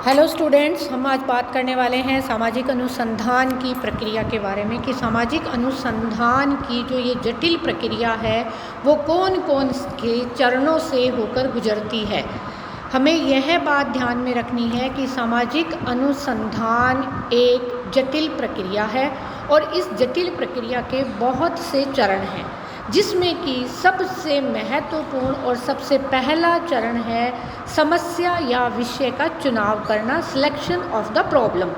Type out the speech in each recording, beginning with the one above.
Hello students, हम आज बात करने वाले हैं सामाजिक अनुसंधान की प्रक्रिया के बारे में कि सामाजिक अनुसंधान की जो ये जटिल प्रक्रिया है वो कौन कौन के चरणों से होकर गुजरती है। हमें यह बात ध्यान में रखनी है कि सामाजिक अनुसंधान एक जटिल प्रक्रिया है और इस जटिल प्रक्रिया के बहुत से चरण हैं, जिसमें कि सबसे महत्वपूर्ण और सबसे पहला चरण है समस्या या विषय का चुनाव करना, सिलेक्शन ऑफ द प्रॉब्लम।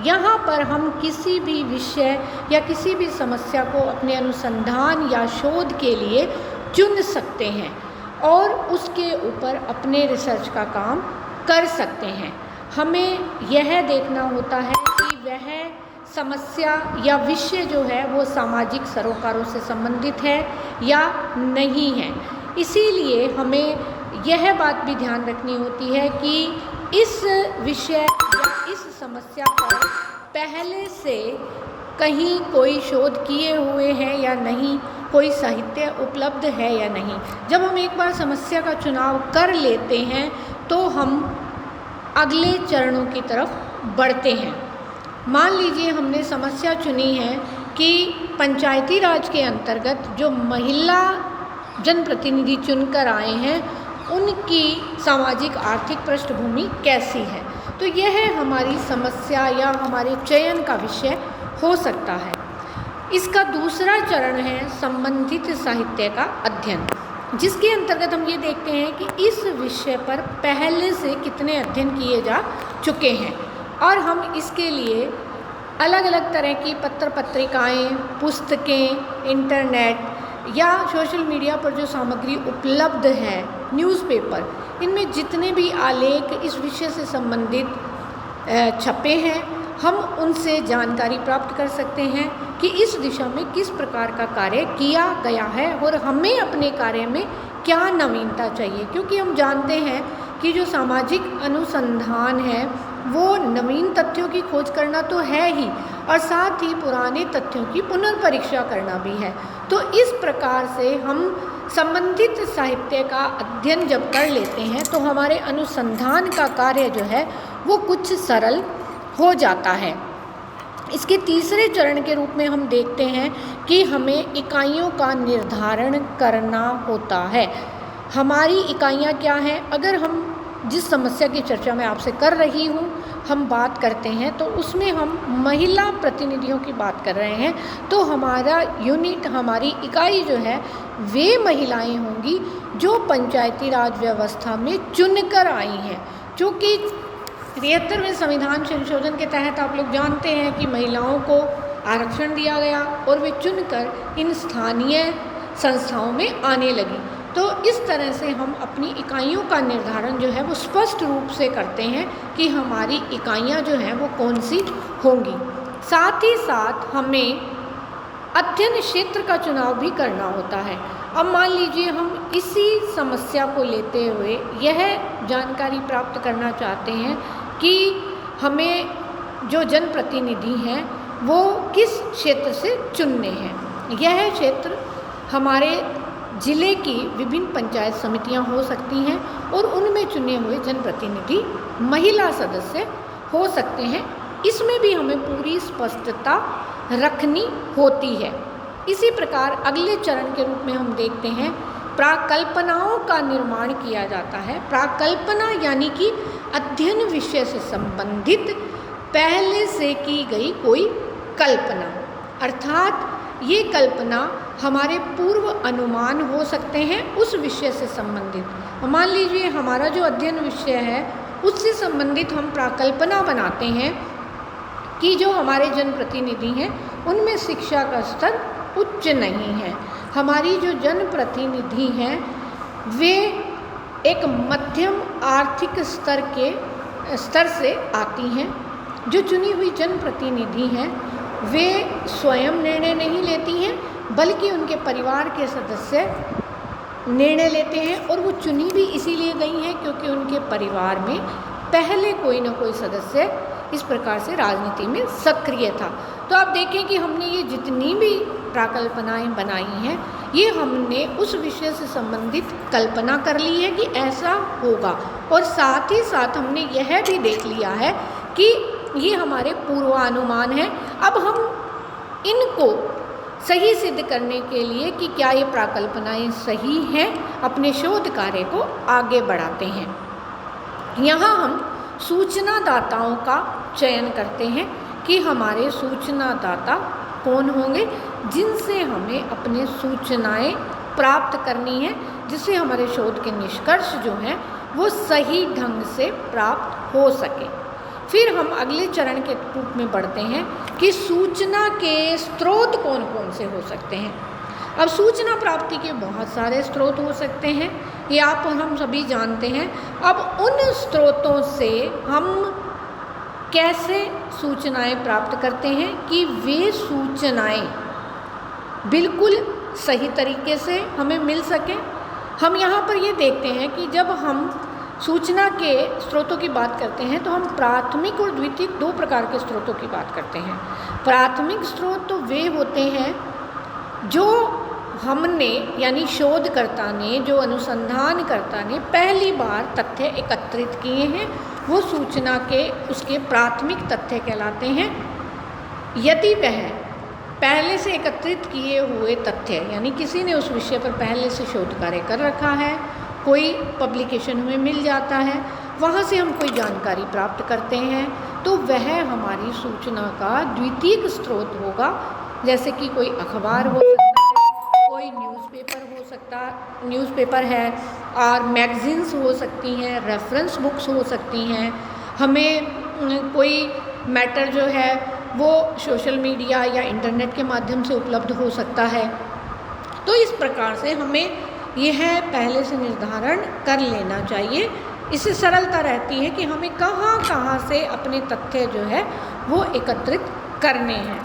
यहाँ पर हम किसी भी विषय या किसी भी समस्या को अपने अनुसंधान या शोध के लिए चुन सकते हैं और उसके ऊपर अपने रिसर्च का काम कर सकते हैं। हमें यह देखना होता है कि वह समस्या या विषय जो है वो सामाजिक सरोकारों से संबंधित है या नहीं है। इसीलिए हमें यह बात भी ध्यान रखनी होती है कि इस विषय या इस समस्या पर पहले से कहीं कोई शोध किए हुए हैं या नहीं, कोई साहित्य उपलब्ध है या नहीं। जब हम एक बार समस्या का चुनाव कर लेते हैं तो हम अगले चरणों की तरफ बढ़ते हैं। मान लीजिए हमने समस्या चुनी है कि पंचायती राज के अंतर्गत जो महिला जनप्रतिनिधि चुनकर आए हैं उनकी सामाजिक आर्थिक पृष्ठभूमि कैसी है, तो यह हमारी समस्या या हमारे चयन का विषय हो सकता है। इसका दूसरा चरण है संबंधित साहित्य का अध्ययन, जिसके अंतर्गत हम ये देखते हैं कि इस विषय पर पहले से कितने अध्ययन किए जा चुके हैं और हम इसके लिए अलग अलग तरह की पत्र पत्रिकाएँ, पुस्तकें, इंटरनेट या सोशल मीडिया पर जो सामग्री उपलब्ध है, न्यूज़पेपर, इनमें जितने भी आलेख इस विषय से संबंधित छपे हैं, हम उनसे जानकारी प्राप्त कर सकते हैं कि इस दिशा में किस प्रकार का कार्य किया गया है और हमें अपने कार्य में क्या नवीनता चाहिए। क्योंकि हम जानते हैं कि जो सामाजिक अनुसंधान है वो नवीन तथ्यों की खोज करना तो है ही और साथ ही पुराने तथ्यों की पुनर्परीक्षा करना भी है। तो इस प्रकार से हम संबंधित साहित्य का अध्ययन जब कर लेते हैं तो हमारे अनुसंधान का कार्य जो है वो कुछ सरल हो जाता है। इसके तीसरे चरण के रूप में हम देखते हैं कि हमें इकाइयों का निर्धारण करना होता है। हमारी इकाइयाँ क्या हैं? अगर हम जिस समस्या की चर्चा मैं आपसे कर रही हूँ हम बात करते हैं तो उसमें हम महिला प्रतिनिधियों की बात कर रहे हैं, तो हमारा यूनिट, हमारी इकाई जो है वे महिलाएं होंगी जो पंचायती राज व्यवस्था में चुनकर आई हैं। क्योंकि 73वें संविधान संशोधन के तहत आप लोग जानते हैं कि महिलाओं को आरक्षण दिया गया और वे चुनकर इन स्थानीय संस्थाओं में आने लगी। तो इस तरह से हम अपनी इकाइयों का निर्धारण जो है वो स्पष्ट रूप से करते हैं कि हमारी इकाइयाँ जो हैं वो कौन सी होंगी। साथ ही साथ हमें अध्ययन क्षेत्र का चुनाव भी करना होता है। अब मान लीजिए हम इसी समस्या को लेते हुए यह जानकारी प्राप्त करना चाहते हैं कि हमें जो जनप्रतिनिधि हैं वो किस क्षेत्र से चुनने हैं। यह क्षेत्र हमारे जिले की विभिन्न पंचायत समितियां हो सकती हैं और उनमें चुने हुए जनप्रतिनिधि महिला सदस्य हो सकते हैं। इसमें भी हमें पूरी स्पष्टता रखनी होती है। इसी प्रकार अगले चरण के रूप में हम देखते हैं प्राकल्पनाओं का निर्माण किया जाता है। प्राकल्पना यानी कि अध्ययन विषय से संबंधित पहले से की गई कोई कल्पना, अर्थात ये कल्पना हमारे पूर्व अनुमान हो सकते हैं उस विषय से संबंधित। मान लीजिए हमारा जो अध्ययन विषय है उससे संबंधित हम प्राकल्पना बनाते हैं कि जो हमारे जनप्रतिनिधि हैं उनमें शिक्षा का स्तर उच्च नहीं है। हमारी जो जनप्रतिनिधि हैं वे एक मध्यम आर्थिक स्तर से आती हैं। जो चुनी हुई जनप्रतिनिधि हैं वे स्वयं निर्णय नहीं लेती हैं बल्कि उनके परिवार के सदस्य निर्णय लेते हैं और वो चुनी भी इसीलिए गई हैं क्योंकि उनके परिवार में पहले कोई ना कोई सदस्य इस प्रकार से राजनीति में सक्रिय था। तो आप देखें कि हमने ये जितनी भी प्राकल्पनाएं बनाई हैं ये हमने उस विषय से संबंधित कल्पना कर ली है कि ऐसा होगा, और साथ ही साथ हमने यह भी देख लिया है कि ये हमारे पूर्वानुमान हैं। अब हम इनको सही सिद्ध करने के लिए कि क्या ये प्राकल्पनाएं सही हैं, अपने शोध कार्य को आगे बढ़ाते हैं। यहाँ हम सूचनादाताओं का चयन करते हैं कि हमारे सूचनादाता कौन होंगे, जिनसे हमें अपने सूचनाएं प्राप्त करनी है, जिससे हमारे शोध के निष्कर्ष जो हैं वो सही ढंग से प्राप्त हो सके। फिर हम अगले चरण के रूप में बढ़ते हैं कि सूचना के स्रोत कौन कौन से हो सकते हैं। अब सूचना प्राप्ति के बहुत सारे स्रोत हो सकते हैं, ये आप हम सभी जानते हैं। अब उन स्रोतों से हम कैसे सूचनाएं प्राप्त करते हैं कि वे सूचनाएं बिल्कुल सही तरीके से हमें मिल सकें। हम यहाँ पर ये देखते हैं कि जब हम सूचना के स्रोतों की बात करते हैं तो हम प्राथमिक और द्वितीयक दो प्रकार के स्रोतों की बात करते हैं। प्राथमिक स्रोत तो वे होते हैं जो हमने यानी शोधकर्ता ने, जो अनुसंधानकर्ता ने पहली बार तथ्य एकत्रित किए हैं, वो सूचना के उसके प्राथमिक तथ्य कहलाते हैं। यदि वह पहले से एकत्रित किए हुए तथ्य यानी किसी ने उस विषय पर पहले से शोध कार्य कर रखा है, कोई पब्लिकेशन हमें मिल जाता है, वहाँ से हम कोई जानकारी प्राप्त करते हैं, तो वह हमारी सूचना का द्वितीयक स्रोत होगा। जैसे कि कोई अखबार हो सकता है, कोई न्यूज़पेपर है, और मैगज़ीन्स हो सकती हैं, रेफरेंस बुक्स हो सकती हैं। हमें कोई मैटर जो है वो सोशल मीडिया या इंटरनेट के माध्यम से उपलब्ध हो सकता है। तो इस प्रकार से हमें यह पहले से निर्धारण कर लेना चाहिए। इससे सरलता रहती है कि हमें कहाँ कहाँ से अपने तथ्य जो है वो एकत्रित करने हैं।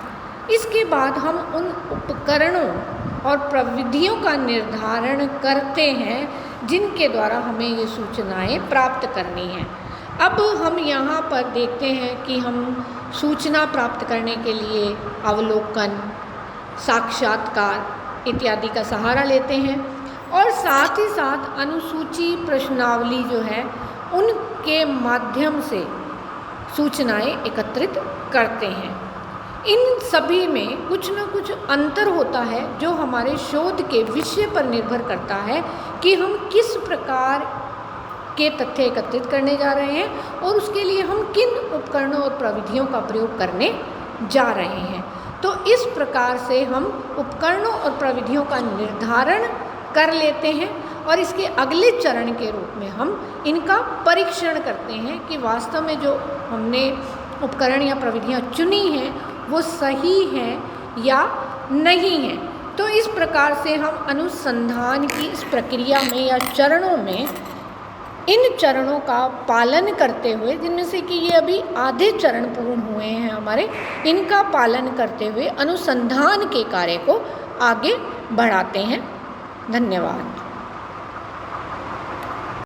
इसके बाद हम उन उपकरणों और प्रविधियों का निर्धारण करते हैं जिनके द्वारा हमें ये सूचनाएं प्राप्त करनी हैं। अब हम यहाँ पर देखते हैं कि हम सूचना प्राप्त करने के लिए अवलोकन, साक्षात्कार इत्यादि का सहारा लेते हैं, और साथ ही साथ अनुसूची प्रश्नावली जो है उनके माध्यम से सूचनाएं एकत्रित करते हैं। इन सभी में कुछ न कुछ अंतर होता है जो हमारे शोध के विषय पर निर्भर करता है कि हम किस प्रकार के तथ्य एकत्रित करने जा रहे हैं और उसके लिए हम किन उपकरणों और प्रविधियों का प्रयोग करने जा रहे हैं। तो इस प्रकार से हम उपकरणों और प्रविधियों का निर्धारण कर लेते हैं, और इसके अगले चरण के रूप में हम इनका परीक्षण करते हैं कि वास्तव में जो हमने उपकरण या प्रविधियाँ चुनी हैं वो सही हैं या नहीं हैं। तो इस प्रकार से हम अनुसंधान की इस प्रक्रिया में या चरणों में इन चरणों का पालन करते हुए, जिनमें से कि ये अभी आधे चरण पूर्ण हुए हैं हमारे, इनका पालन करते हुए अनुसंधान के कार्य को आगे बढ़ाते हैं। धन्यवाद।